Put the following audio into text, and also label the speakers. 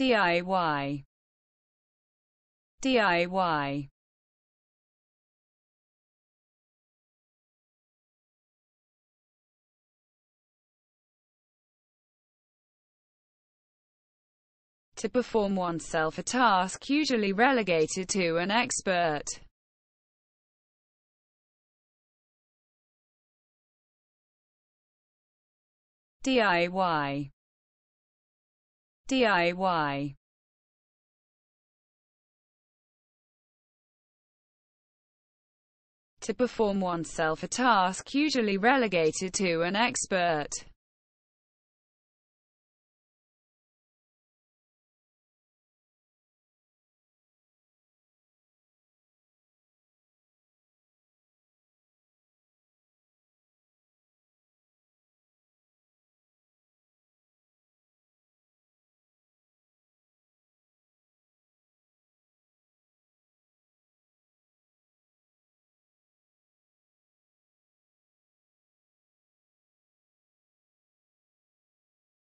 Speaker 1: DIY, DIY. To perform oneself, a task usually relegated to an expert. DIY, DIY. To perform oneself, a task usually relegated to an expert.